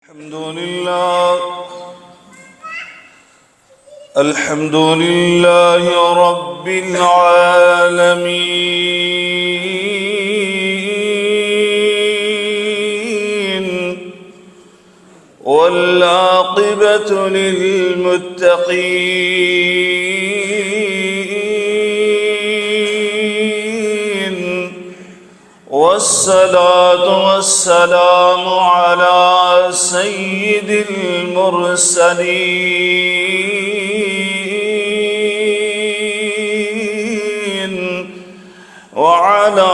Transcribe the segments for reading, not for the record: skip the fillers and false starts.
الحمد لله رب العالمين والعاقبة للمتقين والصلاة والسلام على سيد المرسلين وعلى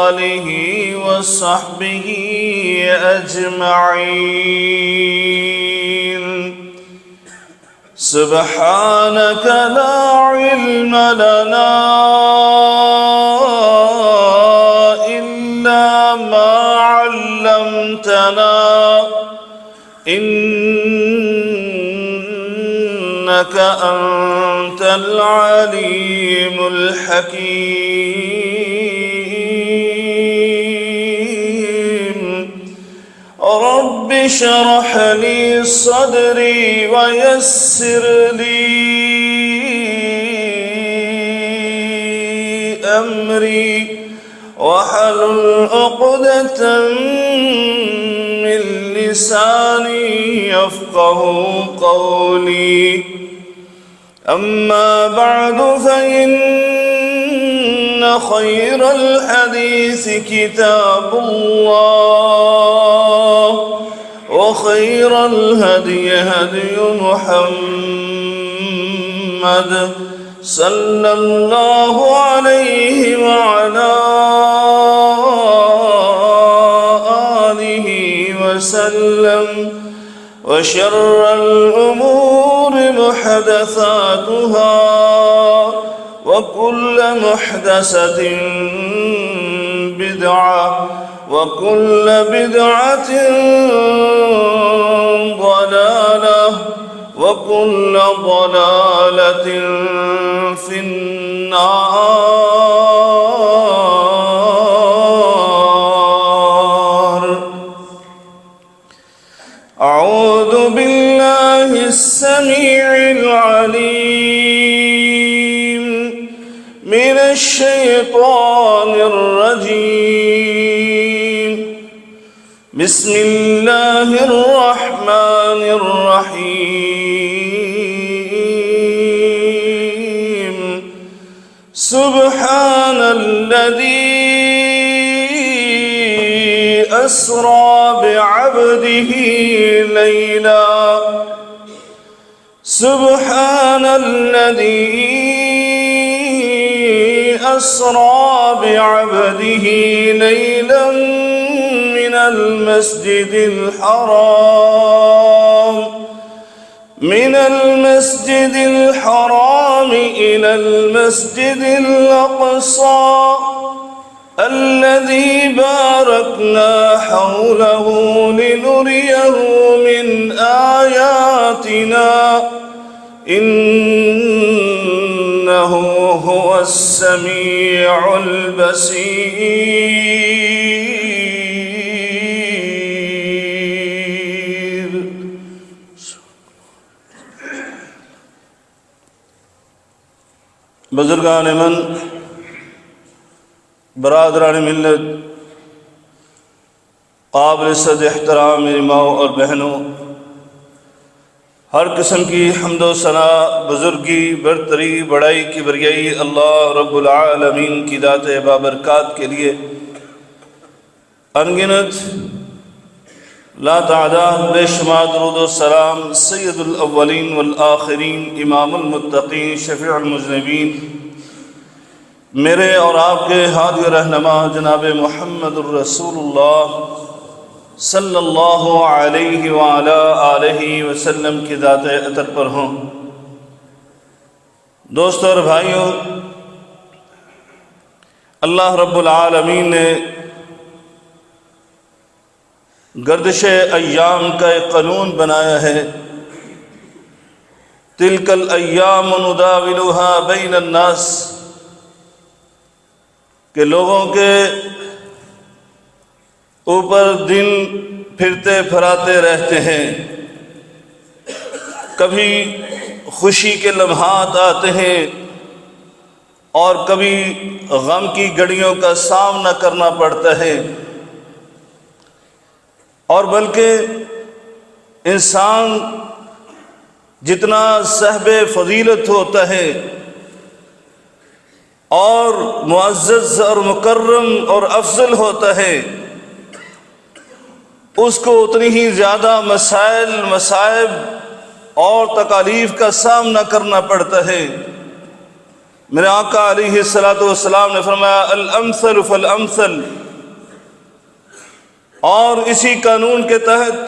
آله وصحبه أجمعين. سبحانك لا علم لنا إلا ما علمتنا إنك أنت العليم الحكيم. رب اشرح لي صدري ويسر لي أمري واحلل عقدة من لساني يفقه قولي. أما بعد فإن خير الحديث كتاب الله وخير الهدي هدي محمد صلى الله عليه وعلى آله وسلم. وشر الأمور محدثاتها وكل محدثة بدعة وكل بدعة ضلالة وكل ضلالة في النار. أعوذ بالله السميع العليم من الشيطان الرجيم. بسم الله الرحمن الرحيم. سبحان الذي أسرى بعبده ليلا. سبحان الذي أسرى بعبده ليلا من المسجد الحرام إلى المسجد الأقصى الذي باركنا حوله لنريه من آياتنا إنه هو السميع البصير. بزرگان من، برادران ملت، قابل صد احترام میری ماؤں اور بہنوں، ہر قسم کی حمد و ثنا، بزرگی، برتری، بڑائی کی بریائی اللہ رب العالمین کی ذات بابرکات کے لیے انگنت لا تعداد بے شمار درود و سلام سید الاولین والآخرین، امام المتقین، شفیع المذنبین، میرے اور آپ کے ہادی رہنما جناب محمد الرسول اللہ صلی اللہ علیہ وآلہ آلہ وسلم کی ذات اطہر پر ہوں۔ دوستوں اور بھائیوں، اللہ رب العالمین نے گردش ایام کا ایک قانون بنایا ہے، تلک الایام نداولها بین الناس، کہ لوگوں کے اوپر دن پھرتے پھراتے رہتے ہیں۔ کبھی خوشی کے لمحات آتے ہیں اور کبھی غم کی گھڑیوں کا سامنا کرنا پڑتا ہے، اور بلکہ انسان جتنا صاحب فضیلت ہوتا ہے اور معزز اور مکرم اور افضل ہوتا ہے، اس کو اتنی ہی زیادہ مسائل، مصائب اور تکالیف کا سامنا کرنا پڑتا ہے۔ میرے آقا علیہ الصلوۃ والسلام نے فرمایا الامثل فالامثل، اور اسی قانون کے تحت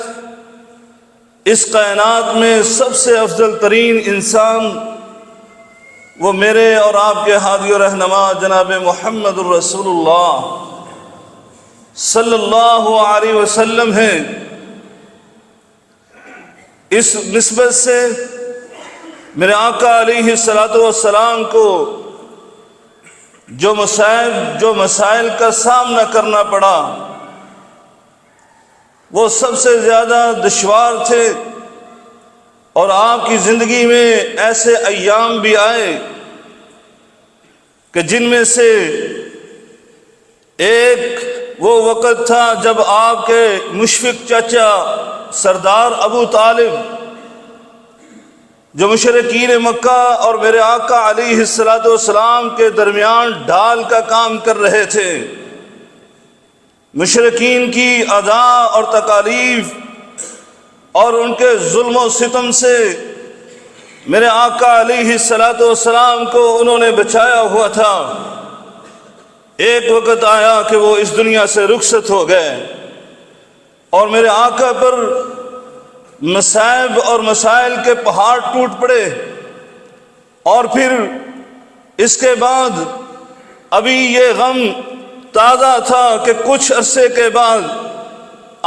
اس کائنات میں سب سے افضل ترین انسان وہ میرے اور آپ کے ہادی و رہنما جناب محمد الرسول اللہ صلی اللہ علیہ وسلم ہیں۔ اس نسبت سے میرے آقا علیہ الصلوۃ والسلام کو جو مسائل کا سامنا کرنا پڑا وہ سب سے زیادہ دشوار تھے، اور آپ کی زندگی میں ایسے ایام بھی آئے کہ جن میں سے ایک وہ وقت تھا جب آپ کے مشفق چچا سردار ابو طالب، جو مشرکین مکہ اور میرے آقا علیہ الصلوۃ والسلام کے درمیان ڈھال کا کام کر رہے تھے۔ مشرکین کی اذا اور تکالیف اور ان کے ظلم و ستم سے میرے آقا علیہ الصلوۃ والسلام کو انہوں نے بچایا ہوا تھا۔ ایک وقت آیا کہ وہ اس دنیا سے رخصت ہو گئے، اور میرے آقا پر مصائب اور مسائل کے پہاڑ ٹوٹ پڑے، اور پھر اس کے بعد ابھی یہ غم تازہ تھا کہ کچھ عرصے کے بعد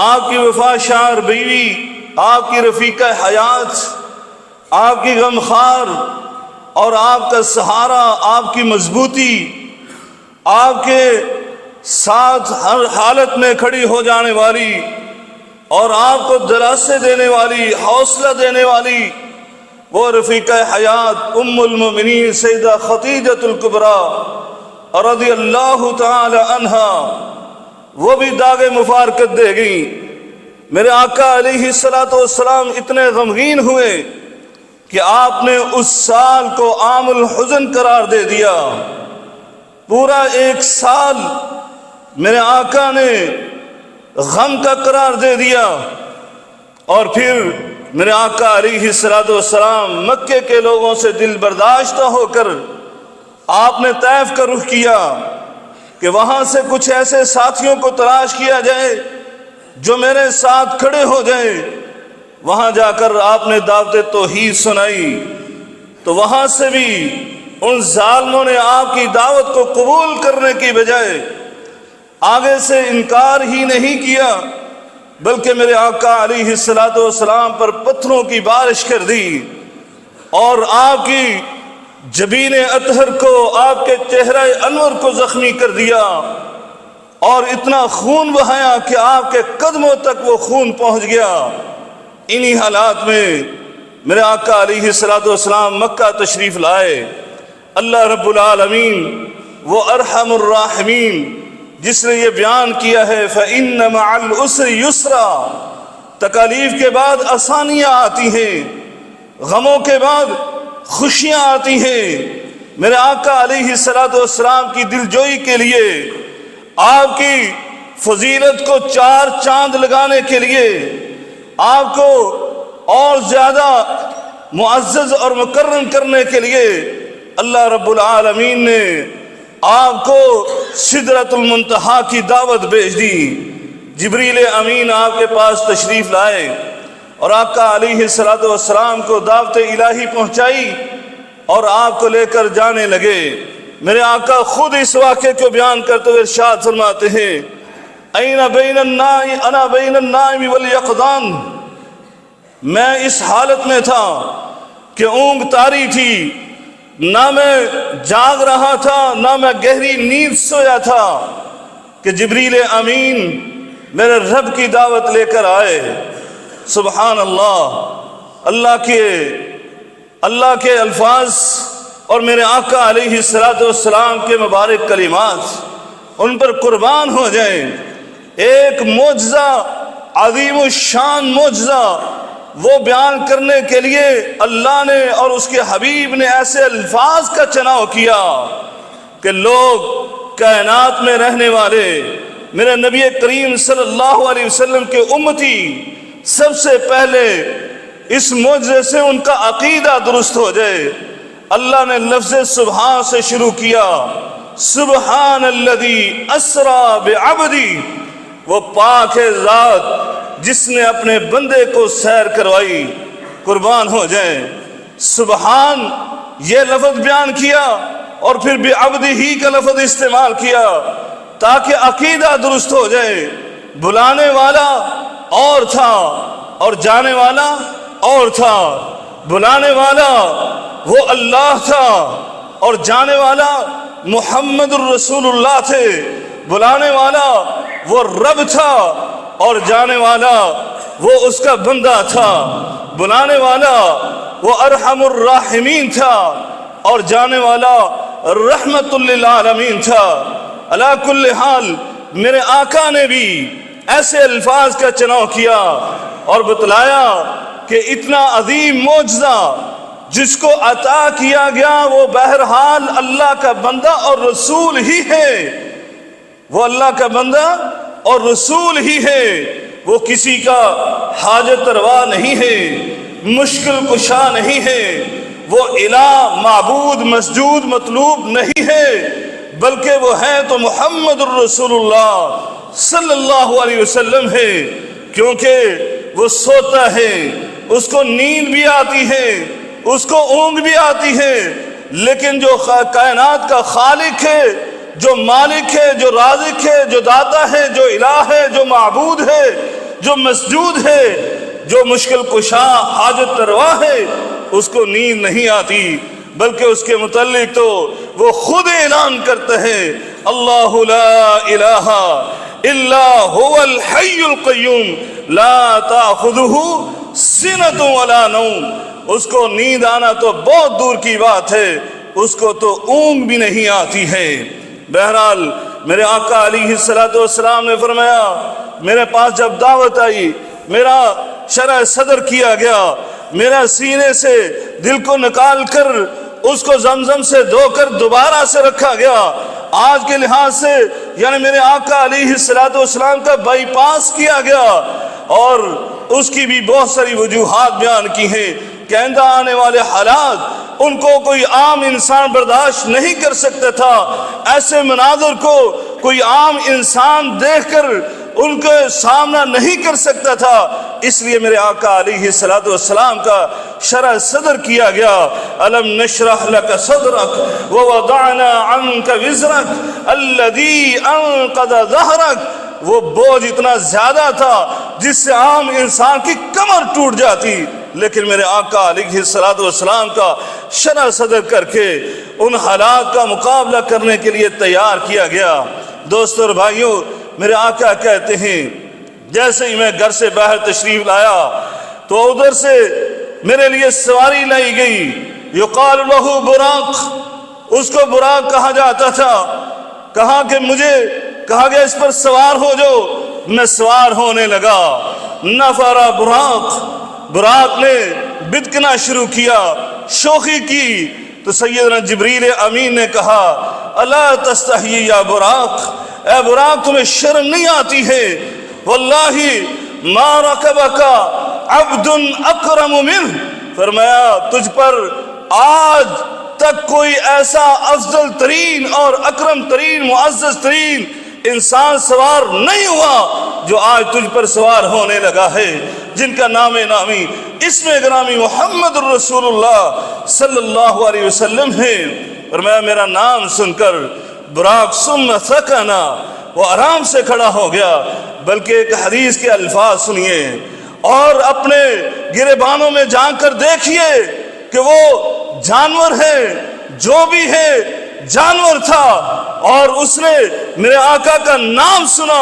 آپ کی وفاشار بیوی، آپ کی رفیقہ حیات، آپ کی غمخوار اور آپ کا سہارا، آپ کی مضبوطی، آپ کے ساتھ ہر حالت میں کھڑی ہو جانے والی اور آپ کو دلاسے دینے والی، حوصلہ دینے والی وہ رفیقہ حیات ام المؤمنین سیدہ خدیجۃ الکبریٰ رضی اللہ تعالی عنہا، وہ بھی داغ مفارقت دے گئیں۔ میرے آقا علیہ الصلوۃ والسلام اتنے غمگین ہوئے کہ آپ نے اس سال کو عام الحزن قرار دے دیا۔ پورا ایک سال میرے آقا نے غم کا قرار دے دیا، اور پھر میرے آقا علیہ الصلوۃ والسلام مکے کے لوگوں سے دل برداشتہ ہو کر آپ نے طائف کا رخ کیا کہ وہاں سے کچھ ایسے ساتھیوں کو تلاش کیا جائے جو میرے ساتھ کھڑے ہو جائیں۔ وہاں جا کر آپ نے دعوت توحید سنائی، تو وہاں سے بھی ان ظالموں نے آپ کی دعوت کو قبول کرنے کی بجائے آگے سے انکار ہی نہیں کیا، بلکہ میرے آقا علیہ الصلوۃ والسلام پر پتھروں کی بارش کر دی، اور آپ کی جبین اطہر کو، آپ کے چہرہ انور کو زخمی کر دیا، اور اتنا خون بہایا کہ آپ کے قدموں تک وہ خون پہنچ گیا۔ انہی حالات میں میرے آقا علیہ الصلوۃ والسلام مکہ تشریف لائے۔ اللہ رب العالمین وہ ارحم الراحمین جس نے یہ بیان کیا ہے فَإِنَّ مَعَ الْعُسْرِ يُسْرًا، تکالیف کے بعد آسانیاں آتی ہیں، غموں کے بعد خوشیاں آتی ہیں۔ میرے آقا علیہ الصلوۃ والسلام کی دلجوئی کے لیے، آپ کی فضیلت کو چار چاند لگانے کے لیے، آپ کو اور زیادہ معزز اور مکرم کرنے کے لیے اللہ رب العالمین نے آپ کو سدرۃ المنتہا کی دعوت بھیج دی۔ جبریل امین آپ کے پاس تشریف لائے اور آقا علیہ الصلوۃ والسلام کو دعوت الہی پہنچائی اور آپ کو لے کر جانے لگے۔ میرے آقا خود اس واقعے کو بیان کرتے ہوئے ارشاد فرماتے ہیں انا بین النائم والیقظان، میں اس حالت میں تھا کہ اونگ طاری تھی، نہ میں جاگ رہا تھا نہ میں گہری نیند سویا تھا، کہ جبریل امین میرے رب کی دعوت لے کر آئے۔ سبحان اللہ، اللہ کے الفاظ اور میرے آقا علیہ السلام کے مبارک کلمات ان پر قربان ہو جائیں۔ ایک معجزہ، عظیم الشان معجزہ، وہ بیان کرنے کے لیے اللہ نے اور اس کے حبیب نے ایسے الفاظ کا چناؤ کیا کہ لوگ، کائنات میں رہنے والے، میرے نبی کریم صلی اللہ علیہ وسلم کے امتی، سب سے پہلے اس معجزے سے ان کا عقیدہ درست ہو جائے۔ اللہ نے لفظ سبحان سے شروع کیا، سبحان الذی اسری بعبدی، وہ پاک ہے ذات جس نے اپنے بندے کو سیر کروائی۔ قربان ہو جائیں، سبحان یہ لفظ بیان کیا اور پھر بعبدی ہی کا لفظ استعمال کیا تاکہ عقیدہ درست ہو جائے۔ بلانے والا اور تھا اور جانے والا اور تھا۔ بلانے والا وہ اللہ تھا اور جانے والا محمد الرسول اللہ تھے۔ بلانے والا وہ رب تھا اور جانے والا وہ اس کا بندہ تھا۔ بلانے والا وہ ارحم الراحمین تھا اور جانے والا رحمت للعالمین تھا۔ علی کل حال میرے آقا نے بھی ایسے الفاظ کا چناؤ کیا اور بتلایا کہ اتنا عظیم معجزہ جس کو عطا کیا گیا وہ بہرحال اللہ کا بندہ اور رسول ہی ہے۔ وہ اللہ کا بندہ اور رسول ہی ہے، وہ کسی کا حاجت روا نہیں ہے، مشکل کشا نہیں ہے، وہ الہ، معبود، مسجود، مطلوب نہیں ہے، بلکہ وہ ہے تو محمد الرسول اللہ صلی اللہ علیہ وسلم ہے، کیونکہ وہ سوتا ہے، اس کو نیند بھی آتی ہے، اس کو اونگ بھی آتی ہے، لیکن جو کائنات کا خالق ہے، جو مالک ہے، جو رازق ہے، جو داتا ہے، جو الہ ہے، جو معبود ہے، جو مسجود ہے، جو مشکل کشا، حاجت روا ہے، اس کو نیند نہیں آتی، بلکہ اس کے متعلق تو وہ خود اعلان کرتے ہیں، اللہ لا الہ الا هو الحی القیوم لا تأخذہ سنۃ ولا نوم۔ اس کو نیند آنا تو بہت دور کی بات ہے، اس کو تو اونگ بھی نہیں آتی ہے۔ بہرحال میرے آقا علیہ السلام نے فرمایا، میرے پاس جب دعوت آئی، میرا شرح صدر کیا گیا، میرا سینے سے دل کو نکال کر اس کو زمزم سے دھو کر دوبارہ سے رکھا گیا۔ آج کے لحاظ سے یعنی میرے آقا علیہ السلام کا بائی پاس کیا گیا، اور اس کی بھی بہت ساری وجوہات بیان کی ہیں کہ آئندہ آنے والے حالات ان کو کوئی عام انسان برداشت نہیں کر سکتا تھا۔ ایسے مناظر کو کوئی عام انسان دیکھ کر ان کے سامنا نہیں کر سکتا تھا، اس لیے میرے آقا علیہ السلام کا شرح صدر کیا گیا۔ الم نشرح لک صدرک ووضعنا عنک وزرک الذی انقض ظہرک۔ وہ بوجھ اتنا زیادہ تھا جس سے عام انسان کی کمر ٹوٹ جاتی، لیکن میرے آقا علیہ السلام کا شرح صدر کر کے ان حالات کا مقابلہ کرنے کے لیے تیار کیا گیا۔ دوستو اور بھائیوں، میرے آقا کہتے ہیں جیسے ہی میں گھر سے باہر تشریف لایا تو ادھر سے میرے لیے سواری لائی گئی، یقال لہ براق، اس کو براق کہا جاتا تھا۔ کہا کہ مجھے کہا گیا اس پر سوار ہو جو، میں سوار ہونے لگا۔ نفر براق نے بدکنا شروع کیا، شوخی کی، تو سیدنا جبریل امین نے کہا الا تستحیی یا براق، اے براق تمہیں شرم نہیں آتی ہے؟ واللہ ما رکبک عبد اکرم منہ، فرمایا تجھ پر آج تک کوئی ایسا افضل ترین اور اکرم ترین، معزز ترین انسان سوار نہیں ہوا جو آج تجھ پر سوار ہونے لگا ہے، جن کا نام نامی اسم گرامی محمد الرسول اللہ صلی اللہ علیہ وسلم ہے۔ فرمایا میرا نام سن کر براق ثم سکنا، وہ آرام سے کھڑا ہو گیا۔ بلکہ ایک حدیث کے الفاظ سنیے اور اپنے گریبانوں میں جان کر دیکھیے کہ وہ جانور ہے، جو بھی ہے جانور تھا، اور اس نے میرے آقا کا نام سنا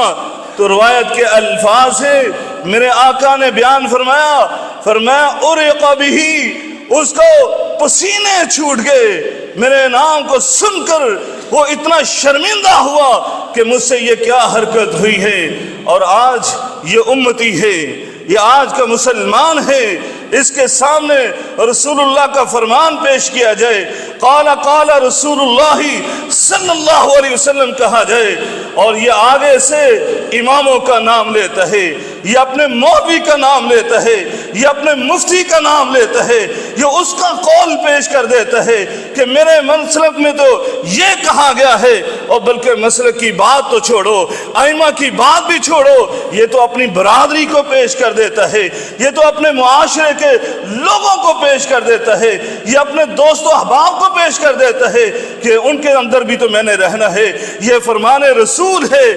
تو روایت کے الفاظ ہیں، میرے آقا نے بیان فرمایا اُرِقَ بِهِ، اس کو پسینے چھوٹ گئے، میرے نام کو سن کر وہ اتنا شرمندہ ہوا کہ مجھ سے یہ کیا حرکت ہوئی ہے۔ اور آج یہ امتی ہے، یہ آج کا مسلمان ہے، اس کے سامنے رسول اللہ کا فرمان پیش کیا جائے، قال رسول اللہ صلی اللہ علیہ وسلم کہا جائے، اور یہ آگے سے اماموں کا نام لیتا ہے، یہ اپنے مولوی کا نام لیتا ہے، یہ اپنے مفتی کا نام لیتا ہے، یہ اس کا قول پیش کر دیتا ہے کہ میرے مسلک میں تو یہ کہا گیا ہے، اور بلکہ مسلک کی بات تو چھوڑو، ائمہ کی بات بھی چھوڑو، یہ تو اپنی برادری کو پیش کر دیتا ہے، یہ تو اپنے معاشرے کے لوگوں کو پیش کر دیتا ہے، یہ اپنے دوست و احباب کو پیش کر دیتا ہے کہ ان کے اندر بھی تو میں نے رہنا ہے، یہ فرمان رسول ہے،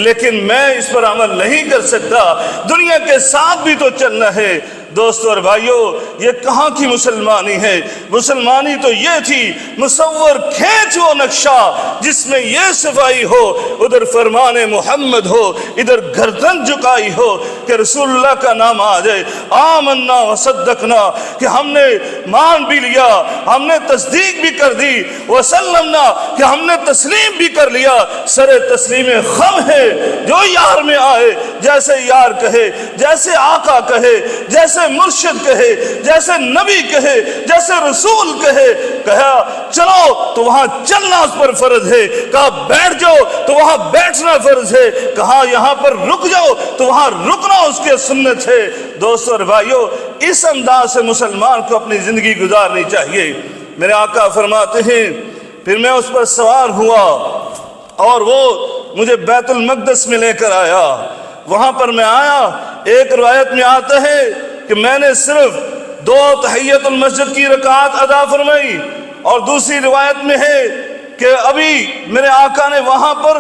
لیکن میں اس پر عمل نہیں کر سکتا، دنیا کے ساتھ بھی تو چلنا ہے۔ دوستو اور بھائیو، یہ کہاں کی مسلمانی ہے؟ مسلمانی تو یہ تھی، مصور کھینچ وہ نقشہ جس میں یہ صفائی ہو، ادھر فرمان محمد ہو، ادھر گردن جھکائی ہو کہ رسول اللہ کا نام آ جائے، آمنا وصدقنا، کہ ہم نے مان بھی لیا، ہم نے تصدیق بھی کر دی، وسلمنا، کہ ہم نے تسلیم بھی کر لیا، سر تسلیم خم ہے، جو یار میں آئے، جیسے یار کہے، جیسے آقا کہے، جیسے مرشد کہے، جیسے نبی کہے، جیسے رسول کہے، کہا چلو تو وہاں چلنا اس پر فرض ہے، کہا بیٹھ جاؤ تو وہاں بیٹھنا فرض ہے، کہا یہاں پر رک جاؤ تو وہاں رکنا اس کے سنت ہے۔ دوستو اور بھائیو، اس انداز سے مسلمان کو اپنی زندگی گزارنی چاہیے۔ میرے آقا فرماتے ہیں پھر میں اس پر سوار ہوا اور وہ مجھے بیت المقدس میں لے کر آیا، وہاں پر میں آیا، ایک روایت میں آتا ہے کہ میں نے صرف 2 تحیت المسجد کی رکعات ادا فرمائی، اور دوسری روایت میں ہے کہ ابھی میرے آقا نے وہاں پر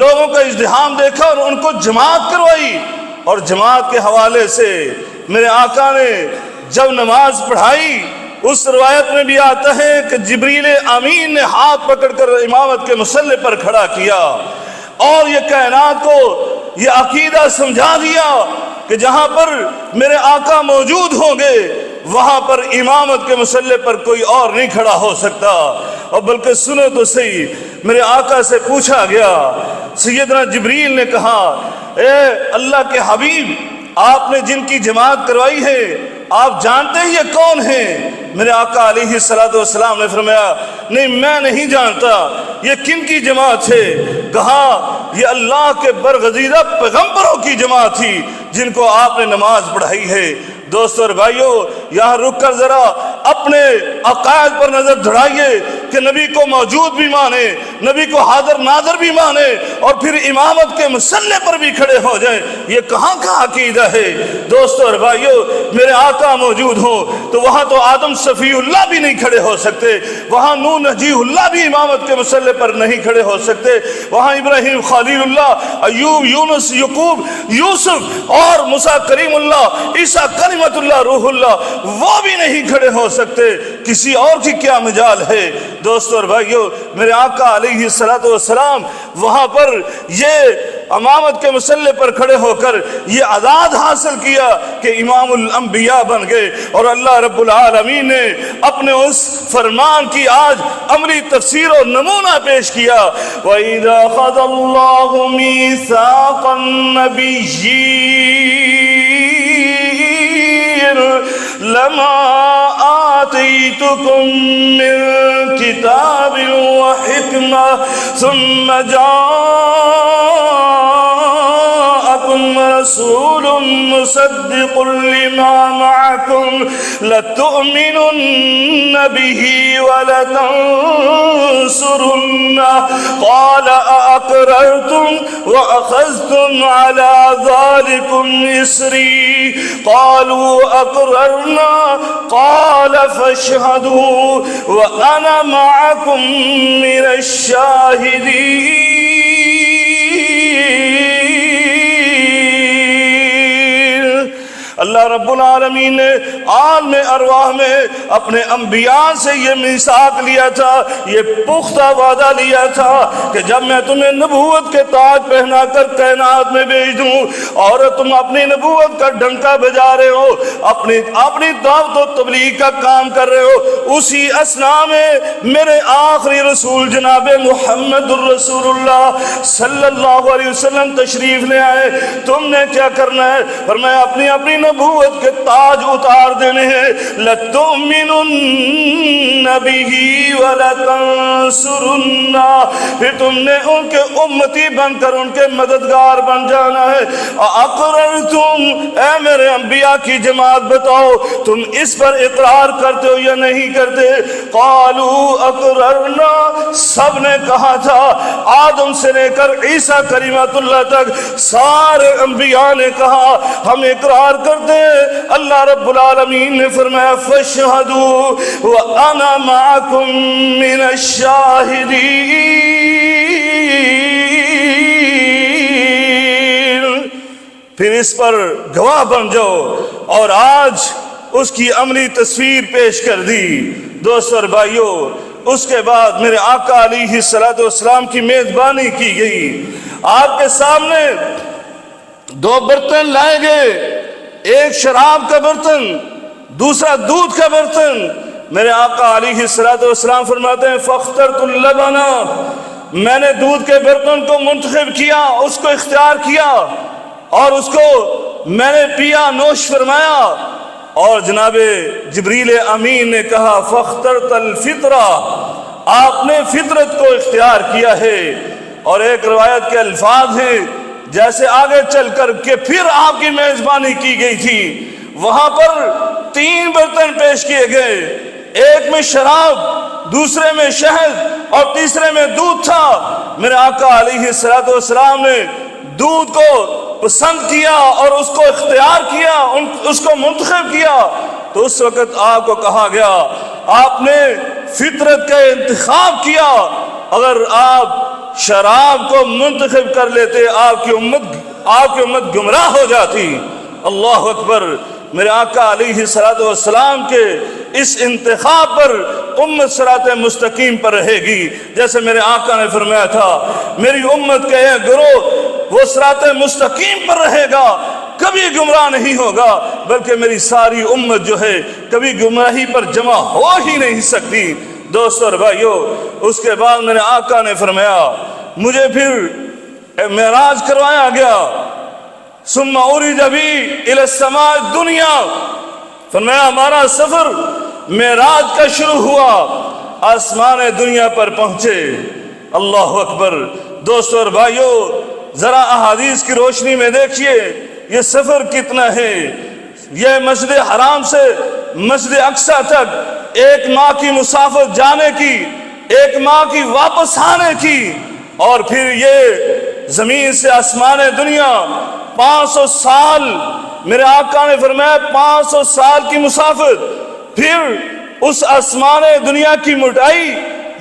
لوگوں کا ازدحام دیکھا اور ان کو جماعت کروائی، اور جماعت کے حوالے سے میرے آقا نے جب نماز پڑھائی، اس روایت میں بھی آتا ہے کہ جبریل امین نے ہاتھ پکڑ کر امامت کے مصلی پر کھڑا کیا، اور یہ کائنات کو یہ عقیدہ سمجھا دیا کہ جہاں پر میرے آقا موجود ہوں گے وہاں پر امامت کے مصلی پر کوئی اور نہیں کھڑا ہو سکتا۔ اور بلکہ سنو تو صحیح، میرے آقا سے پوچھا گیا، سیدنا جبریل نے کہا اے اللہ کے حبیب، آپ نے جن کی جماعت کروائی ہے آپ جانتے ہیں یہ کون ہیں؟ میرے آقا علیہ السلام نے فرمایا نہیں میں نہیں جانتا، یہ کن کی جماعت ہے؟ کہا یہ اللہ کے برگزیدہ پیغمبروں کی جماعت تھی جن کو آپ نے نماز پڑھائی ہے۔ دوستو اور بھائیو، یہاں رک کر ذرا اپنے عقائد پر نظر دھڑائیے کہ نبی کو موجود بھی مانے، نبی کو حاضر ناظر بھی مانے، اور پھر امامت کے مصلی پر بھی کھڑے ہو جائیں، یہ کہاں کا عقیدہ ہے؟ دوستو اور بھائیو، میرے آقا موجود ہوں تو وہاں تو آدم صفی اللہ بھی نہیں کھڑے ہو سکتے، وہاں نوح نجی اللہ بھی امامت کے مصلی پر نہیں کھڑے ہو سکتے، وہاں ابراہیم خلیل اللہ، ایوب، یونس، یعقوب، یوسف اور موسیٰ کریم اللہ، عیسیٰ کلمۃ اللہ، روح اللہ، وہ بھی نہیں کھڑے ہو سکتے، کسی اور کی کیا مجال ہے؟ دوستو اور بھائیو، میرے آقا علیہ السلام وہاں پر یہ امامت کے مصلی پر کھڑے ہو کر یہ عداد حاصل کیا کہ امام الانبیاء بن گئے، اور اللہ رب العالمین نے اپنے اس فرمان کی آج عملی تفسیر اور نمونہ پیش کیا۔ وَإِذَا خَذَ اللَّهُ مِيثَاقَ النَّبِيِّينَ لما آتيتكم من كتاب وحكمة ثم جاءكم رسول مصدق لما معكم لتؤمنن به ولتنصرنه قال أأقررتم وأخذتم على ذلكم إصري قالوا أقررنا قال فاشهدوا وأنا معكم من الشاهدين۔ اللہ رب العالمین نے عالم ارواح میں اپنے انبیاء سے یہ میثاق لیا تھا، یہ پختہ وعدہ لیا تھا کہ جب میں تمہیں نبوت کے تاج پہنا کر کائنات میں بھیج دوں اور تم اپنی نبوت کا ڈنکا بجا رہے ہو، اپنی دعوت و تبلیغ کا کام کر رہے ہو، اسی اثنا میں میرے آخری رسول جناب محمد الرسول اللہ صلی اللہ علیہ وسلم تشریف لے آئے، تم نے کیا کرنا ہے؟ فرمایا اپنی نبوت کے تاج اتار دینے ہیں، لَتُؤْمِنُنَّ بِهِ وَلَتَنْصُرُنَّ، پھر تم نے ان کے امتی بن کر ان کے مددگار بن جانا ہے۔ اَأَقْرَرْتُمْ، اے میرے انبیاء کی جماعت بتاؤ تم اس پر اقرار کرتے ہو یا نہیں کرتے؟ قَالُوا أَقْرَرْنَا، سب نے کہا تھا، آدم سے لے کر عیسیٰ کریمۃ اللہ تک سارے انبیاء نے کہا ہم اقرار کرتے ہیں۔ اللہ رب العالمین نے فرمایا فَاشْهَدُوا وَأَنَا مَعَكُم مِّنَ الشَّاهِدِينَ، پھر اس پر گواہ بن جاؤ، اور آج اس کی عملی تصویر پیش کر دی۔ دوستو اور بھائیو، اس کے بعد میرے آقا علیہ السلام کی میزبانی کی گئی، آپ کے سامنے دو برتن لائے گئے، ایک شراب کا برتن، دوسرا دودھ کا برتن۔ میرے آقا علیہ السلام فرماتے ہیں فاخترت اللبن، میں نے دودھ کے برتن کو منتخب کیا، اس کو اختیار کیا اور اس کو میں نے پیا، نوش فرمایا۔ اور جناب جبریل امین نے کہا فاخترت الفطرہ، آپ نے فطرت کو اختیار کیا ہے۔ اور ایک روایت کے الفاظ ہیں جیسے آگے چل کر کہ پھر آپ کی میزبانی کی گئی تھی، وہاں پر 3 برتن پیش کیے گئے، ایک میں شراب، دوسرے میں شہد اور تیسرے میں دودھ تھا۔ میرے آقا علیہ السلام نے دودھ کو پسند کیا اور اس کو اختیار کیا، اس کو منتخب کیا، تو اس وقت آپ کو کہا گیا آپ نے فطرت کا انتخاب کیا، اگر آپ شراب کو منتخب کر لیتے آپ کی امت گمراہ ہو جاتی۔ اللہ اکبر، میرے آقا علیہ السلام کے اس انتخاب پر امت صراط مستقیم پر رہے گی، جیسے میرے آقا نے فرمایا تھا میری امت کا یہ گروہ وہ صراط مستقیم پر رہے گا، کبھی گمراہ نہیں ہوگا، بلکہ میری ساری امت جو ہے کبھی گمراہی پر جمع ہو ہی نہیں سکتی۔ دوستو اور بھائیو، اس کے بعد میرے آقا نے فرمایا مجھے پھر معراج کروایا گیا، ثم عرج بی الی السماء الدنیا، فرمایا ہمارا سفر معراج کا شروع ہوا، آسمان دنیا پر پہنچے۔ اللہ اکبر۔ دوستو اور بھائیو، ذرا احادیث کی روشنی میں دیکھیے یہ سفر کتنا ہے۔ یہ مسجد حرام سے مسجد اقصی تک 1 ماہ کی مسافت جانے کی، 1 ماہ کی واپس آنے کی، اور پھر یہ زمین سے آسمان دنیا 500 سال، میرے آقا نے فرمایا 500 سال کی مسافت، پھر اس آسمان دنیا کی موٹائی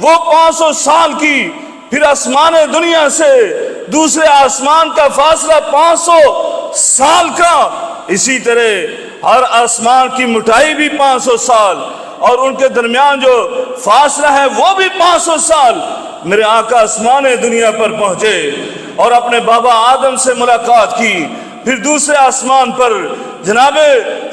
وہ 500 سال کی، پھر آسمان دنیا سے دوسرے آسمان کا فاصلہ 500 سال کا، اسی طرح ہر آسمان کی موٹائی بھی 500 سال، اور ان کے درمیان جو فاصلہ ہے وہ بھی 500 سال۔ میرے آقا آسمان دنیا پر پہنچے اور اپنے بابا آدم سے ملاقات کی، پھر دوسرے آسمان پر جناب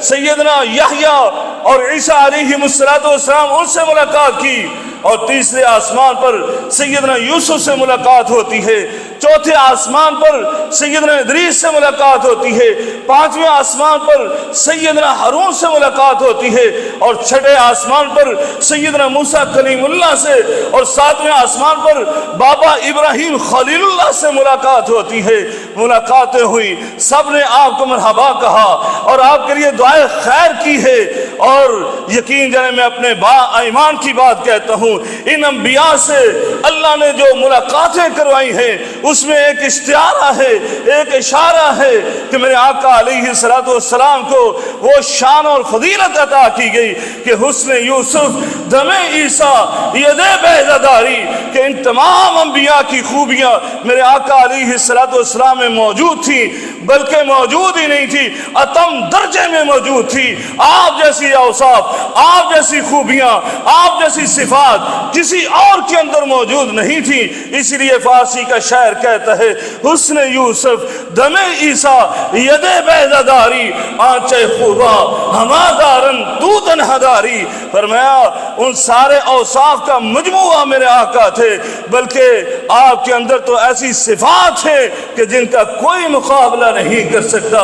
سیدنا یحییٰ اور عیسیٰ علیہ السلام ان سے ملاقات کی، اور تیسرے آسمان پر سیدنا یوسف سے ملاقات ہوتی ہے، چوتھے آسمان پر سیدنا ادریس سے ملاقات ہوتی ہے، 5ویں آسمان پر سیدنا ہارون سے ملاقات ہوتی ہے، اور 6ٹھے آسمان پر سیدنا موسیٰ کلیم اللہ سے، اور 7ویں آسمان پر بابا ابراہیم خلیل اللہ سے ملاقات ہوتی ہے۔ ملاقاتیں ہوئی، سب نے آپ کو مرحبا کہا اور آپ کے لیے دعائیں خیر کی ہے، اور یقین جانے میں اپنے با ایمان کی بات کہتا ہوں، ہوں ان انبیاء سے اللہ نے جو ملاقاتیں کروائی ہیں اس میں ایک اشتہارہ ہے، ایک اشارہ ہے کہ میرے آقا علیہ السلام کو وہ شان اور فضیلت عطا کی گئی کہ حسن یوسف دم عیسیٰ ید بیضہداری، کہ ان تمام انبیاء کی خوبیاں میرے آقا علیہ السلام میں موجود تھیں، بلکہ موجود ہی نہیں تھی، اتم درجے میں موجود تھی۔ آپ جیسی اوصاف، آپ جیسی خوبیاں، آپ جیسی صفات کسی اور کے اندر موجود نہیں تھی۔ اس لیے فارسی کا شاعر کہتا ہے حسن یوسف دم عیسیٰ ید بیضہداری، آنچے خوبا ہما دارن تو تنہداری۔ فرمایا ان سارے اوصاف کا مجموعہ میرے آقا تھے، بلکہ آپ کے اندر تو ایسی صفات ہیں کہ جن کا کوئی مقابلہ نہیں کر سکتا۔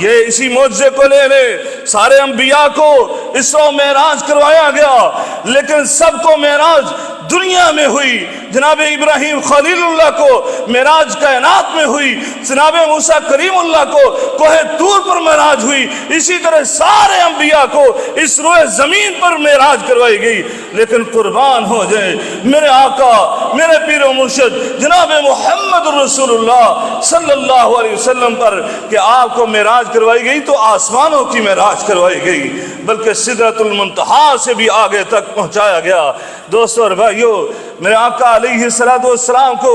یہ اسی معجزے کو لے لے، سارے انبیاء کو اسراء و معراج کروایا گیا، لیکن سب کو معراج دنیا میں ہوئی۔ جناب ابراہیم خلیل اللہ کو معراج کائنات میں ہوئی، جناب موسیٰ کریم اللہ کو کوہ طور پر معراج ہوئی، اسی طرح سارے انبیاء کو اس روئے زمین پر معراج کروائی گئی۔ لیکن قربان ہو جائے میرے آقا، میرے پیر و مرشد جناب محمد رسول اللہ صلی اللہ علیہ وسلم پر کہ آپ کو معراج کروائی گئی تو آسمانوں کی معراج کروائی گئی، بلکہ سدرۃ المنتہا سے بھی آگے تک پہنچایا گیا۔ دوستو اور بھائیو، میرے آقا علیہ السلام کو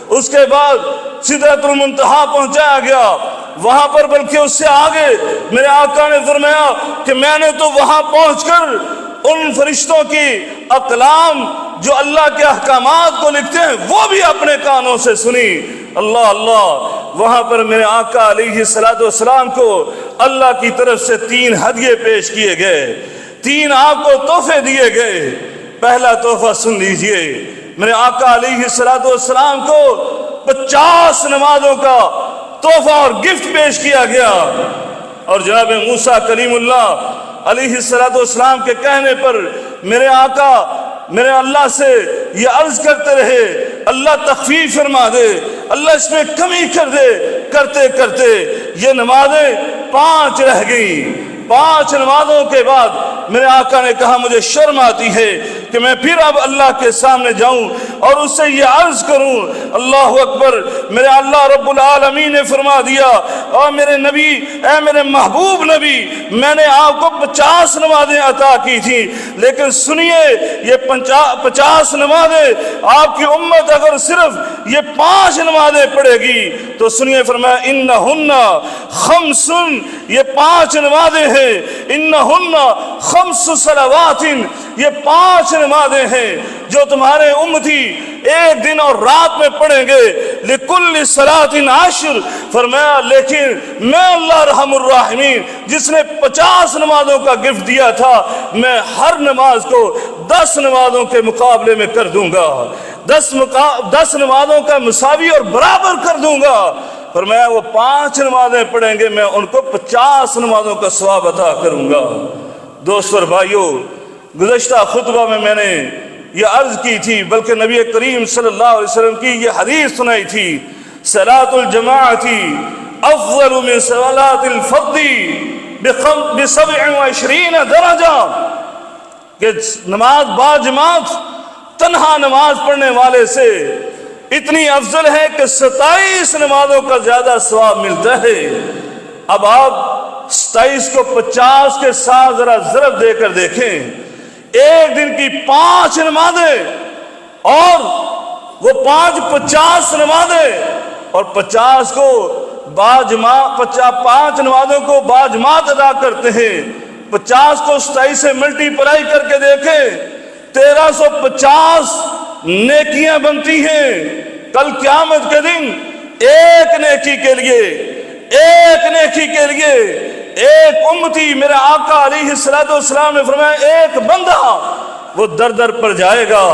اس کے بعد سدرۃ المنتہا پہنچایا گیا، وہاں پر بلکہ اس سے آگے میرے آقا نے فرمایا کہ میں نے تو وہاں پہنچ کر ان فرشتوں کی اقلام جو اللہ کے احکامات کو لکھتے ہیں وہ بھی اپنے کانوں سے سنی۔ اللہ اللہ، وہاں پر میرے آقا علیہ السلام کو اللہ کی طرف سے 3 ہدیے پیش کیے گئے، 3 آپ کو تحفے دیے گئے۔ پہلا تحفہ سن لیجئے، میرے آقا علیہ السلام کو 50 نمازوں کا تحفہ اور گفٹ پیش کیا گیا، اور جناب موسیٰ کلیم اللہ علیہ السلام کے کہنے پر میرے آقا میرے اللہ سے یہ عرض کرتے رہے اللہ تخفیف فرما دے، اللہ اس میں کمی کر دے۔ کرتے کرتے یہ نمازیں 5 رہ گئیں۔ 5 نمازوں کے بعد میرے آقا نے کہا مجھے شرم آتی ہے کہ میں پھر اب اللہ کے سامنے جاؤں اور اس سے یہ عرض کروں۔ اللہ اکبر، میرے اللہ رب العالمین نے فرما دیا اور میرے نبی، اے میرے محبوب نبی، میں نے آپ کو 50 نمازیں عطا کی تھی، لیکن سنیے یہ 50 نمازیں آپ کی امت اگر صرف یہ 5 نمازیں پڑھے گی تو سنیے، فرمایا انہن خمس، یہ 5 نمازیں ہیں، انہن خمس صلوات، یہ 5 نمازیں ہیں جو تمہارے امتی ایک دن اور رات میں پڑھیں گے، لکل صلاۃ 10، فرمایا لیکن میں اللہ رحم الراحمین جس نے 50 نمازوں کا گفٹ دیا تھا، میں ہر نماز کو 10 نمازوں کے مقابلے میں کر دوں گا، 10 نمازوں کا مساوی اور برابر کر دوں گا۔ فرمایا وہ 5 نمازیں پڑھیں گے میں ان کو 50 نمازوں کا ثواب عطا کروں گا۔ دوستو اور بھائیو، گزشتہ خطبہ میں نے یہ عرض کی تھی، بلکہ نبی کریم صلی اللہ علیہ وسلم کی یہ حدیث سنائی تھی، صلاۃ الجماعۃ افضل من صلاۃ الفرد ب27 درجہ، کہ نماز با جماعت تنہا نماز پڑھنے والے سے اتنی افضل ہے کہ 27 نمازوں کا زیادہ ثواب ملتا ہے۔ اب آپ 27 کو 50 کے ساتھ ذرا ضرب دے کر دیکھیں، ایک دن کی 5 نمازیں اور وہ 50 نمازیں، اور 50 کو باجماعت 5 نمازوں کو باجماعت ادا کرتے ہیں، 50 کو 27 سے ملٹی پلائی کر کے دیکھیں، 1350 نیکیاں بنتی ہیں۔ کل قیامت کے دن ایک نیکی کے لیے ایک امتی، میرے آقا علیہ السلام نے فرمایا ایک بندہ وہ در در پر جائے گا،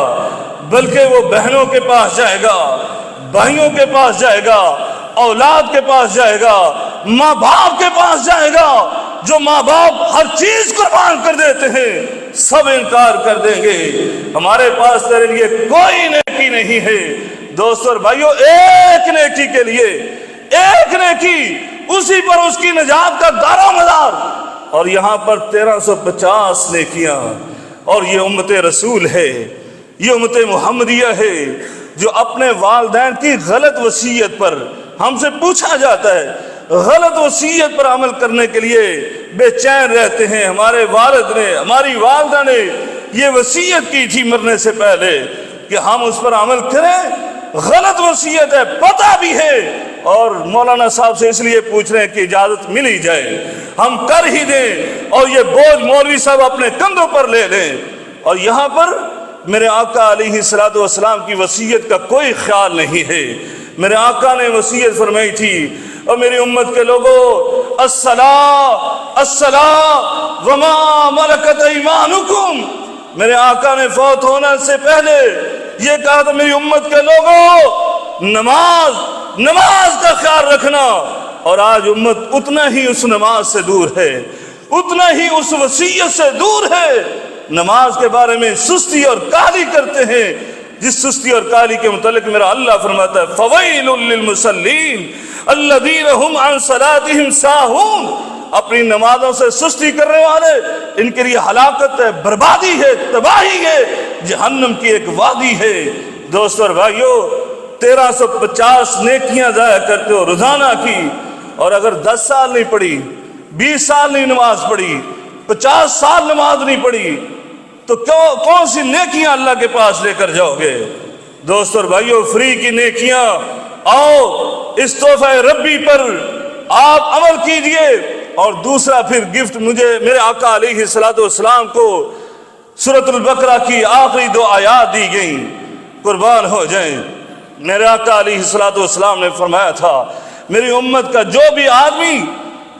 بلکہ وہ بہنوں کے پاس جائے گا، بھائیوں کے پاس جائے گا، اولاد کے پاس جائے گا، ماں باپ کے پاس جائے گا۔ جو ماں باپ ہر چیز قربان کر دیتے ہیں سب انکار کر دیں گے، ہمارے پاس تیرے لیے کوئی نیکی نہیں ہے۔ دوستو اور بھائیو، ایک نیکی کے لیے ایک نیکی، اسی پر اس کی نجات کا دار و مدار، اور یہاں پر 1350 نیکیاں، اور یہ امت رسول ہے۔ یہ امت محمدیہ ہے جو اپنے والدین کی غلط وصیت پر ہم سے پوچھا جاتا ہے، غلط وصیت پر عمل کرنے کے لیے بے چین رہتے ہیں۔ ہمارے والد نے، ہماری والدہ نے یہ وصیت کی تھی مرنے سے پہلے کہ ہم اس پر عمل کریں، غلط وصیت ہے، پتہ بھی ہے، اور مولانا صاحب سے اس لیے پوچھ رہے ہیں کہ اجازت ملی جائے، ہم کر ہی دیں اور یہ بوجھ مولوی صاحب اپنے کندھوں پر لے لیں۔ اور یہاں پر میرے آقا علیہ السلام کی وصیت کا کوئی خیال نہیں ہے۔ میرے آقا نے وصیت فرمائی تھی، اور میری امت کے لوگوں، الصلاۃ الصلاۃ وما ملکت ایمانکم، میرے آقا نے فوت ہونے سے پہلے یہ کہا تھا، میری امت کے لوگوں نماز نماز کا خیال رکھنا۔ اور آج امت اتنا ہی اس نماز سے دور ہے، اتنا ہی اس وصیت سے دور ہے، نماز کے بارے میں سستی اور کاہلی کرتے ہیں، جس سستی اور کاہلی کے متعلق میرا اللہ فرماتا ہے فویل للمصلین الذین هم عن صلاتهم ساہون، اپنی نمازوں سے سستی کرنے والے، ان کے لیے ہلاکت ہے، بربادی ہے، تباہی ہے، جہنم کی ایک وادی ہے۔ دوستو اور بھائیو، 1350 نیکیاں ضائع کرتے ہو روزانہ کی، اور اگر 10 سال نہیں پڑھی، 20 سال نہیں نماز پڑھی، 50 سال نماز نہیں پڑھی، تو کون سی نیکیاں اللہ کے پاس لے کر جاؤ گے؟ دوستو اور بھائیو، فری کی نیکیاں، آؤ اس تحفہ ربی پر آپ عمل کیجئے۔ اور دوسرا پھر گفٹ مجھے میرے آقا علیہ السلام کو سورۃ البقرہ کی آخری 2 آیات دی گئیں، قربان ہو جائیں۔ میرے آقا علیہ السلام نے فرمایا تھا، میری امت کا جو بھی آدمی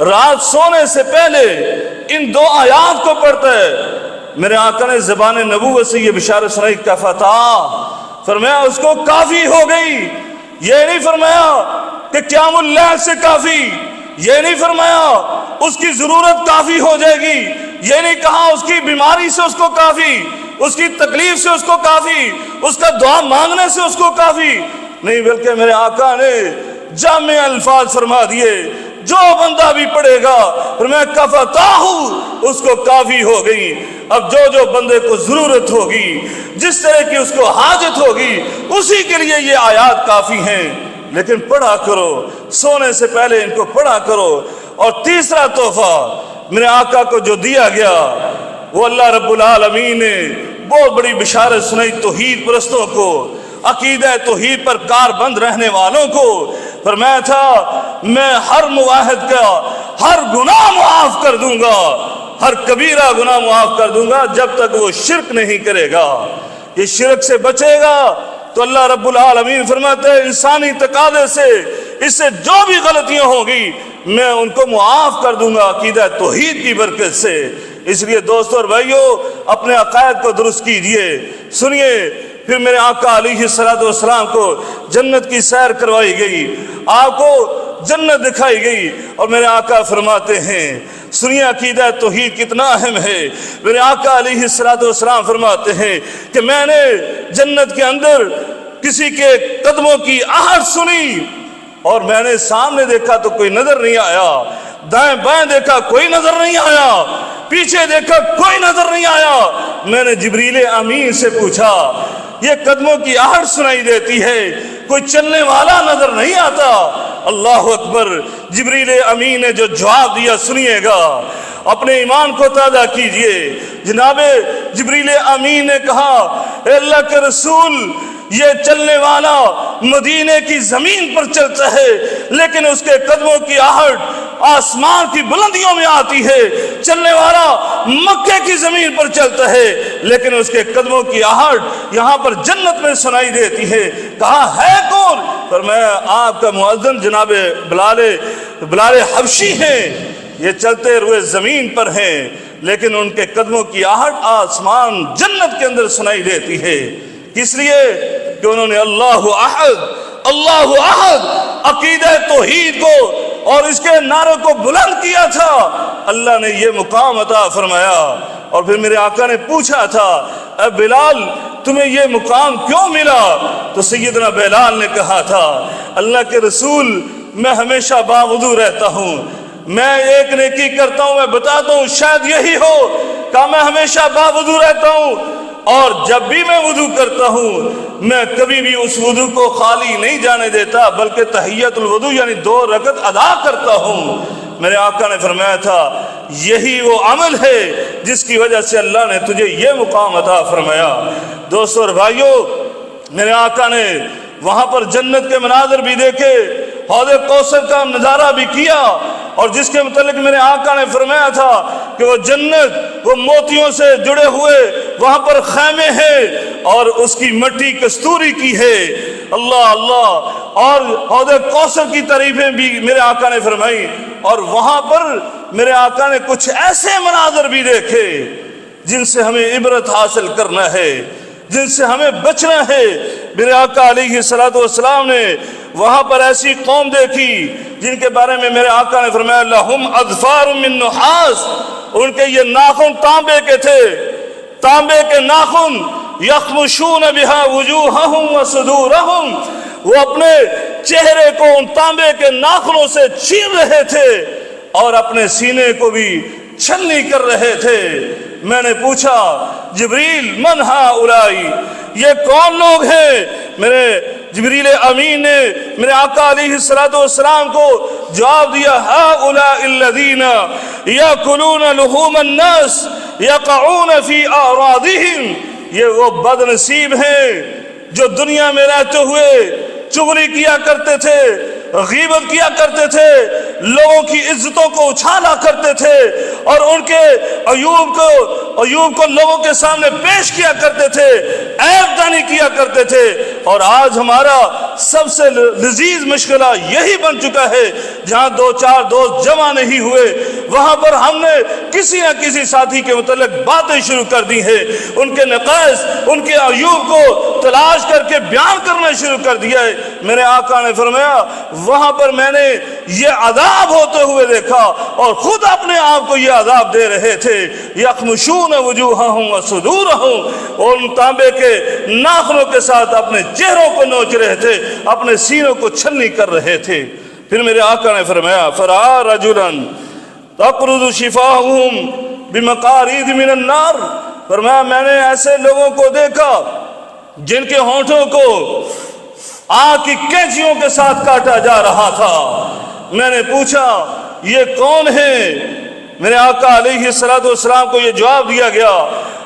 رات سونے سے پہلے ان 2 آیات کو پڑھتا ہے، میرے آقا نے زبان نبوت سے یہ بشارت سنائی، کفتا، فرمایا اس کو کافی ہو گئی۔ یہ نہیں فرمایا کہ قیام اللیل سے کافی، یہ نہیں فرمایا اس کی ضرورت کافی ہو جائے گی، یہ نہیں کہا اس کی بیماری سے اس کو کافی، اس کی تکلیف سے اس کو کافی، اس کا دعا مانگنے سے اس کو کافی نہیں، بلکہ میرے آقا نے جامع الفاظ فرما دیے، جو بندہ بھی پڑھے گا فرمایا کفتاہو، اس کو کافی ہو گئی۔ اب جو بندے کو ضرورت ہوگی، جس طرح کی اس کو حاجت ہوگی، اسی کے لیے یہ آیات کافی ہیں۔ لیکن پڑھا کرو، سونے سے پہلے ان کو پڑھا کرو۔ اور تیسرا تحفہ میرے آقا کو جو دیا گیا، وہ اللہ رب العالمین نے بہت بڑی بشارت سنائی توحید پرستوں کو، عقیدہ توحید پر کاربند رہنے والوں کو۔ فرمایا تھا میں ہر موحد کا ہر گناہ معاف کر دوں گا، ہر کبیرہ گناہ معاف کر دوں گا، جب تک وہ شرک نہیں کرے گا۔ یہ شرک سے بچے گا تو اللہ رب العالمین فرماتے ہیں انسانی تقاضے سے اس سے جو بھی غلطیاں ہوگی میں ان کو معاف کر دوں گا عقیدہ توحید کی برکت سے۔ اس لیے دوستو اور بھائیو، اپنے عقائد کو درست کیجئے۔ سنیے، پھر میرے آقا علیہ السلام کو جنت کی سیر کروائی گئی، آپ کو جنت دکھائی گئی، اور میرے آقا فرماتے ہیں، سنیے عقیدہ توحید کتنا اہم ہے۔ میرے آقا علیہ السلام فرماتے ہیں کہ میں نے جنت کے اندر کسی کے قدموں کی آہٹ سنی، اور میں نے سامنے دیکھا تو کوئی نظر نہیں آیا، دائیں بائیں دیکھا کوئی نظر نہیں آیا، پیچھے دیکھا کوئی نظر نہیں آیا۔ میں نے جبریل امین سے پوچھا، یہ قدموں کی آہٹ سنائی دیتی ہے، کوئی چلنے والا نظر نہیں آتا۔ اللہ اکبر، جبریل امین نے جو جواب دیا سنیے گا، اپنے ایمان کو تازہ کیجئے۔ جناب جبریل امین نے کہا، اے اللہ کے رسول، یہ چلنے والا مدینے کی زمین پر چلتا ہے، لیکن اس کے قدموں کی آہٹ آسمان کی بلندیوں میں آتی ہے۔ چلنے والا مکے کی زمین پر چلتا ہے، لیکن اس کے قدموں کی آہٹ یہاں پر جنت میں سنائی دیتی ہے۔ کہا ہے کون؟ فرمایا آپ کا مؤذن جناب بلال حبشی ہیں، یہ چلتے ہوئے زمین پر ہیں، لیکن ان کے قدموں کی آہٹ آسمان جنت کے اندر سنائی دیتی ہے۔ اس لیے کہ انہوں نے اللہ احد اللہ احد عقیدہ توحید کو اور اس کے نعرے کو بلند کیا تھا، اللہ نے یہ مقام عطا فرمایا۔ اور پھر میرے آقا نے پوچھا تھا، اے بلال تمہیں یہ مقام کیوں ملا؟ تو سیدنا بلال نے کہا تھا، اللہ کے رسول میں ہمیشہ باوضو رہتا ہوں، میں ایک نیکی کرتا ہوں، میں بتاتا ہوں شاید یہی ہو، کہ میں ہمیشہ باوضو رہتا ہوں، اور جب بھی میں وضو کرتا ہوں میں کبھی بھی اس وضو کو خالی نہیں جانے دیتا بلکہ تحیت الوضو یعنی 2 رکعت ادا کرتا ہوں۔ میرے آقا نے فرمایا تھا یہی وہ عمل ہے جس کی وجہ سے اللہ نے تجھے یہ مقام عطا فرمایا۔ دوستو اور بھائیو، میرے آقا نے وہاں پر جنت کے مناظر بھی دیکھے، حوض کوثر کا نظارہ بھی کیا، اور جس کے متعلق میرے آقا نے فرمایا تھا کہ وہ جنت وہ موتیوں سے جڑے ہوئے وہاں پر خیمے ہیں اور اس کی مٹی کستوری کی ہے۔ اللہ اللہ، اور حوض کوثر کی تعریفیں بھی میرے آقا نے فرمائی، اور وہاں پر میرے آقا نے کچھ ایسے مناظر بھی دیکھے جن سے ہمیں عبرت حاصل کرنا ہے، جن سے ہمیں بچنا ہے۔ میرے آقا علیہ السلام نے وہاں پر ایسی قوم دیکھی جن کے بارے میں میرے آقا نے فرمایا لہم اظفار من نحاس، ان کے یہ ناخن تانبے کے تھے، تانبے کے ناخن، یخمشون بہا وجوہہم وصدورہم، وہ اپنے چہرے کو ان تانبے کے ناخنوں سے چیر رہے تھے اور اپنے سینے کو بھی چھلنی کر رہے تھے۔ میں نے پوچھا جبریل من ہؤلائی، یہ کون لوگ ہیں؟ میرے جبریل امین نے میرے آقا علیہ السلام کو جواب دیا ہؤلاء الذین یاکلون لحوم الناس یقعون فی اعراضہم، یہ وہ بد نصیب ہیں جو دنیا میں رہتے ہوئے چغلی کیا کرتے تھے، غیبت کیا کرتے تھے، لوگوں کی عزتوں کو اچھالا کرتے تھے اور ان کے عیوب کو لوگوں کے سامنے پیش کیا کرتے تھے، عیب دانی کیا کرتے تھے۔ اور آج ہمارا سب سے لذیذ مشغلہ یہی بن چکا ہے، جہاں 2-4 دوست جمع نہیں ہوئے وہاں پر ہم نے کسی نہ کسی ساتھی کے متعلق باتیں شروع کر دی ہیں، ان کے نقائص، ان کے عیوب کو تلاش کر کے بیان کرنا شروع کر دیا ہے۔ میرے آقا نے فرمایا وہاں پر میں نے یہ عذاب ہوتے ہوئے دیکھا اور خود اپنے آپ کو یہ عذاب دے رہے تھے، یخمشون وجوہہم وصدورہم، ان تانبے کے ناخنوں کے ساتھ اپنے چہروں کو نوچ رہے تھے، اپنے سینوں کو چھلنی کر رہے تھے۔ پھر میرے آقا نے فرمایا فرآ رجلا تقرض شفاہہم بمقارید من النار، فرمایا میں نے ایسے لوگوں کو دیکھا جن کے ہونٹوں کو آگ کی کینچیوں کے ساتھ کاٹا جا رہا تھا۔ میں نے پوچھا یہ کون ہیں؟ میرے آقا علیہ السلام کو یہ جواب دیا گیا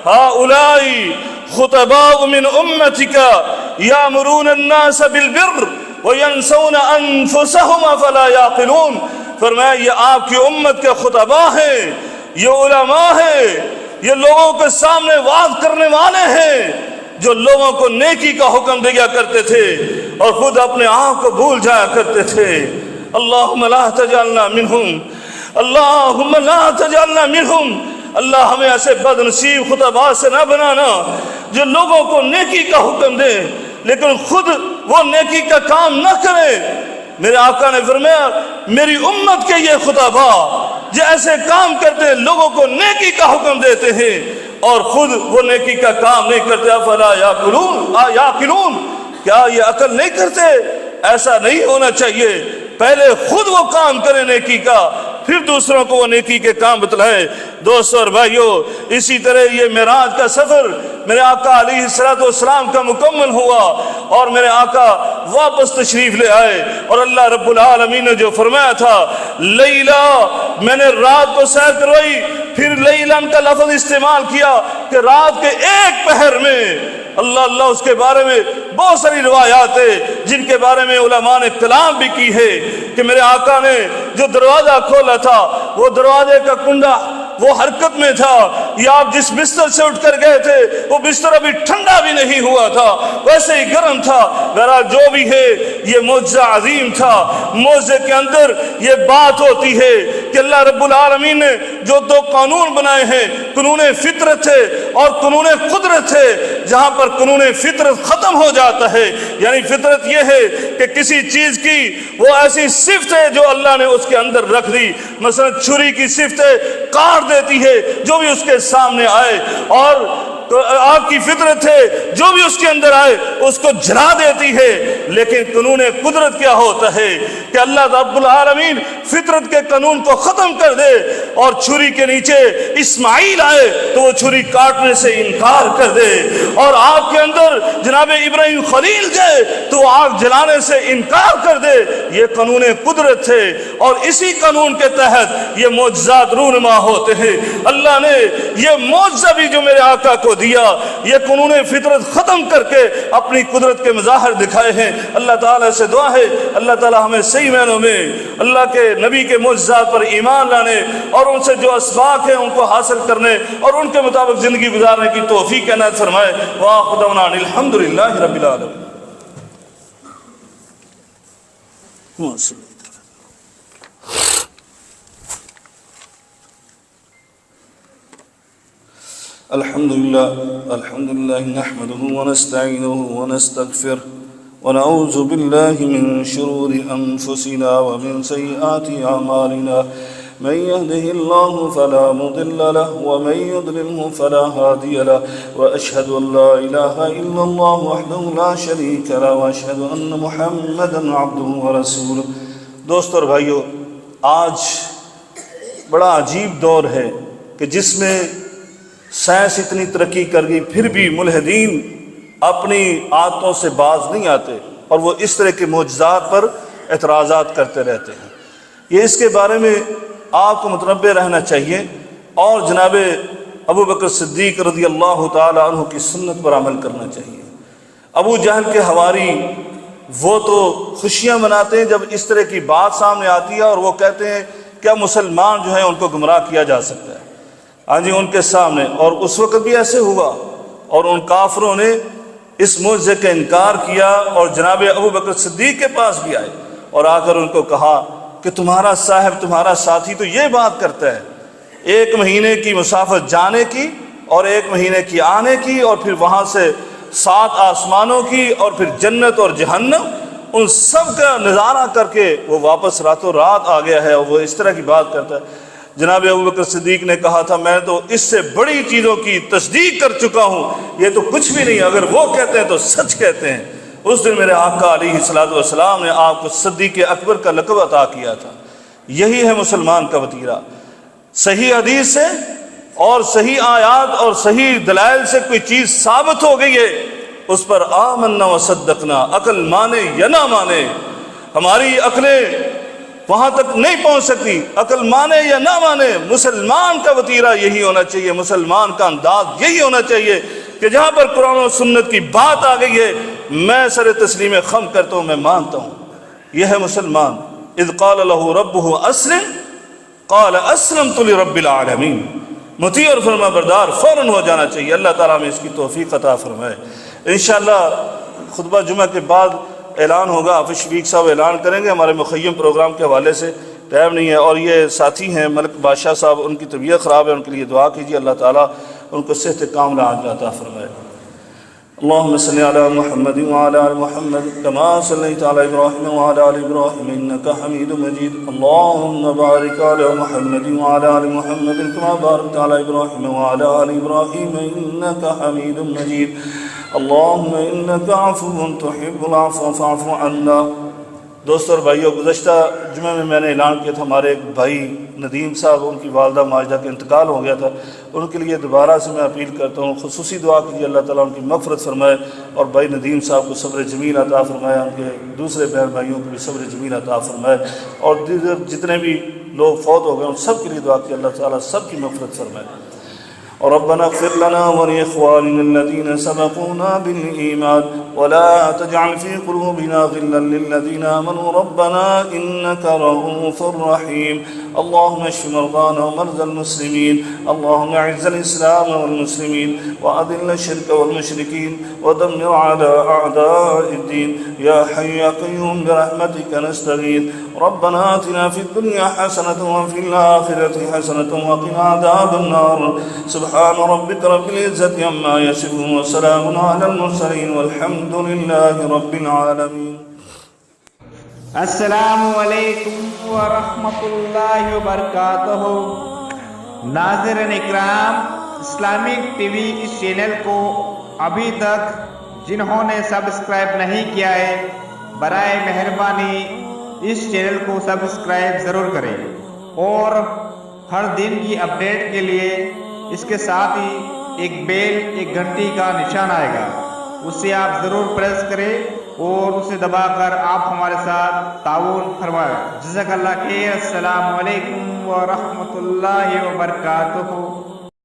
ہؤلائی خطباء من امتک یامرون الناس بالبر وینسون انفسہم فلا یعقلون، فرمایا یہ آپ کی امت کے خطباء ہیں، یہ علماء ہیں، یہ لوگوں کے سامنے وعظ کرنے والے ہیں جو لوگوں کو نیکی کا حکم دیا کرتے تھے اور خود اپنے آپ کو بھول جایا کرتے تھے۔ اللہم لا تجعلنا منہم، اللہم لا تجعلنا منہم، اللہ ہمیں ایسے بد نصیب خطباء سے نہ بنانا جو لوگوں کو نیکی کا حکم دے لیکن خود وہ نیکی کا کام نہ کرے۔ میرے آقا نے فرمایا میری امت کے یہ خطباء جو ایسے کام کرتے ہیں، لوگوں کو نیکی کا حکم دیتے ہیں اور خود وہ نیکی کا کام نہیں کرتے، افلا یعقلون، کیا یہ عقل نہیں کرتے؟ ایسا نہیں ہونا چاہیے، پہلے خود وہ کام کرے نیکی کا، پھر دوسروں کو وہ نیکی کے کام بتلائے۔ دوستو اور بھائیو، اسی طرح یہ معراج کا سفر میرے آقا علیہ السلام کا مکمل ہوا اور میرے آقا واپس تشریف لے آئے، اور اللہ رب العالمین نے جو فرمایا تھا لیلا، میں نے رات کو سیر کروائی، پھر لیلن کا لفظ استعمال کیا کہ رات کے ایک پہر میں، اللہ اللہ، اس کے بارے میں بہت ساری روایات ہیں جن کے بارے میں علماء نے کلام بھی کی ہے کہ میرے آقا نے جو دروازہ کھولا تھا وہ دروازے کا کنڈا وہ حرکت میں تھا، یا آپ جس بستر سے اٹھ کر گئے تھے وہ بستر ابھی ٹھنڈا بھی نہیں ہوا تھا، ویسے ہی گرم تھا۔ بہرحال جو بھی ہے یہ معجزہ عظیم تھا۔ معجزے کے اندر یہ بات ہوتی ہے کہ اللہ رب العالمین نے جو 2 قانون بنائے ہیں، قانون فطرت ہے اور قانون قدرت ہے۔ جہاں پر قانون فطرت ختم ہو جاتا ہے، یعنی فطرت یہ ہے کہ کسی چیز کی وہ ایسی صفت ہے جو اللہ نے اس کے اندر رکھ دی، مثلا چھری کی صفت ہے، کاٹ دیتی ہے جو بھی اس کے سامنے آئے، اور آگ کی فطرت ہے، جو بھی اس کے اندر آئے اس کو جلا دیتی ہے، لیکن قانون قدرت کیا ہوتا ہے کہ اللہ رب العالمین فطرت کے قانون کو ختم کر دے، اور چھری کے نیچے اسماعیل آئے تو وہ چھری کاٹنے سے انکار کر دے، اور آگ کے اندر جناب ابراہیم خلیل جائے تو آگ جلانے سے انکار کر دے۔ یہ قانون قدرت ہے، اور اسی قانون کے تحت یہ معجزات رونما ہوتے ہیں۔ اللہ نے یہ معجزہ بھی جو میرے آقا کو دیا، یہ قانون فطرت ختم کر کے اپنی قدرت کے مظاہر دکھائے ہیں۔ اللہ تعالیٰ سے دعا ہے اللہ تعالیٰ ہمیں صحیح معنوں میں اللہ کے نبی کے معجزات پر ایمان لانے اور ان سے جو اسباق ہیں ان کو حاصل کرنے اور ان کے مطابق زندگی گزارنے کی توفیق عنایت فرمائے۔ وآخر دعوانا ان الحمدللہ رب العالمین۔ الحمد لله نحمده ونستعينه ونستغفره ونعوذ بالله من شرور أنفسنا ومن سيئات أعمالنا، من يهده الله فلا مضل له ومن يضلله فلا هادي له، وأشهد أن لا إله إلا الله وحده لا شريك له، وأشهد أن محمدا عبده ورسوله۔ دوست اور بھائیو، آج بڑا عجیب دور ہے کہ جس میں سائنس اتنی ترقی کر گئی پھر بھی ملحدین اپنی عادتوں سے باز نہیں آتے اور وہ اس طرح کے معجزات پر اعتراضات کرتے رہتے ہیں۔ یہ اس کے بارے میں آپ کو متنبہ رہنا چاہیے اور جناب ابو بکر صدیق رضی اللہ تعالی عنہ کی سنت پر عمل کرنا چاہیے۔ ابو جہل کے حواری وہ تو خوشیاں مناتے ہیں جب اس طرح کی بات سامنے آتی ہے، اور وہ کہتے ہیں کیا مسلمان جو ہیں ان کو گمراہ کیا جا سکتا ہے؟ ہاں جی، ان کے سامنے، اور اس وقت بھی ایسے ہوا، اور ان کافروں نے اس معجزے کا انکار کیا اور جناب ابو بکر صدیق کے پاس بھی آئے اور آ کر ان کو کہا کہ تمہارا صاحب، تمہارا ساتھی تو یہ بات کرتا ہے، 1 مہینے کی مسافت جانے کی اور 1 مہینے کی آنے کی، اور پھر وہاں سے 7 آسمانوں کی، اور پھر جنت اور جہنم، ان سب کا نظارہ کر کے وہ واپس راتوں رات آ گیا ہے، اور وہ اس طرح کی بات کرتا ہے۔ جناب ابو بکر صدیق نے کہا تھا میں تو اس سے بڑی چیزوں کی تصدیق کر چکا ہوں، یہ تو کچھ بھی نہیں، اگر وہ کہتے ہیں تو سچ کہتے ہیں۔ اس دن میرے آقا علیہ الصلوۃ والسلام نے آپ کو صدیق اکبر کا لقب عطا کیا تھا۔ یہی ہے مسلمان کا وتیرہ۔ صحیح حدیث سے اور صحیح آیات اور صحیح دلائل سے کوئی چیز ثابت ہو گئی ہے، اس پر آمنا و صدقنا، عقل مانے یا نہ مانے، ہماری عقلیں وہاں تک نہیں پہنچ سکتی، عقل مانے یا نہ مانے، مسلمان کا وتیرہ یہی ہونا چاہیے، مسلمان کا انداز یہی ہونا چاہیے کہ جہاں پر قرآن و سنت کی بات آ گئی ہے میں سر تسلیم خم کرتا ہوں، میں مانتا ہوں۔ یہ ہے مسلمان۔ اذ قال له ربه اسلم قال اسلمت لرب العالمین، مطیع اور فرما بردار فوراً ہو جانا چاہیے۔ اللہ تعالیٰ ہمیں اس کی توفیق عطا فرمائے۔ انشاءاللہ خطبہ جمعہ کے بعد اعلان ہوگا، حافظ شفیق صاحب اعلان کریں گے، ہمارے مخیم پروگرام کے حوالے سے ٹائم نہیں ہے، اور یہ ساتھی ہیں ملک بادشاہ صاحب، ان کی طبیعت خراب ہے، ان کے لیے دعا کیجیے، اللہ تعالیٰ ان کو صحت کاملہ عاجلہ عطا فرمائے۔ اللهم صل على محمد وعلى آل محمد كما صليت على إبراهيم وعلى آل إبراهيم إنك حميد مجيد، اللهم بارك على محمد وعلى آل محمد كما باركت على إبراهيم وعلى آل إبراهيم إنك حميد مجيد، اللهم إنك عفو تحب العفو فاعف عنا۔ دوستو اور بھائیو، گزشتہ جمعہ میں نے اعلان کیا تھا ہمارے ایک بھائی ندیم صاحب، ان کی والدہ ماجدہ کا انتقال ہو گیا تھا، ان کے لیے دوبارہ سے میں اپیل کرتا ہوں خصوصی دعا کیجیے، اللہ تعالیٰ ان کی مغفرت فرمائے اور بھائی ندیم صاحب کو صبر جمیل عطا فرمائے، ان کے دوسرے بہن بھائیوں کو بھی صبر جمیل عطا فرمائے، اور جتنے بھی لوگ فوت ہو گئے ان سب کے لیے دعا کی اللہ تعالیٰ سب کی مغفرت فرمائے۔ اور ربنا اغفر لنا ولإخواننا الذين سبقونا بالإيمان ولا تجعل في قلوبنا غلا للذين آمنوا ربنا إنك رؤوف رحيم، اللهم اشف مرضانا ومرضى المسلمين، اللهم اعز الإسلام والمسلمين وأذل الشرك والمشركين ودمر على أعداء الدين، يا حي يا قيوم برحمتك نستغيث، ربنا آتنا في الدنيا حسنة وفي الآخرة حسنة وقنا عذاب النار، سبحان ربك رب العزة عما يصفون وسلام على المرسلين والحمد لله رب العالمين۔ السلام علیکم ورحمۃ اللہ وبرکاتہ۔ ناظرین اکرام، اسلامک ٹی وی اس چینل کو ابھی تک جنہوں نے سبسکرائب نہیں کیا ہے برائے مہربانی اس چینل کو سبسکرائب ضرور کریں، اور ہر دن کی اپڈیٹ کے لیے اس کے ساتھ ہی ایک بیل، ایک گھنٹی کا نشان آئے گا، اسے آپ ضرور پریس کریں اور اسے دبا کر آپ ہمارے ساتھ تعاون فرمائیں۔ جزاک اللہ خیر۔ السلام علیکم ورحمۃ اللہ وبرکاتہ۔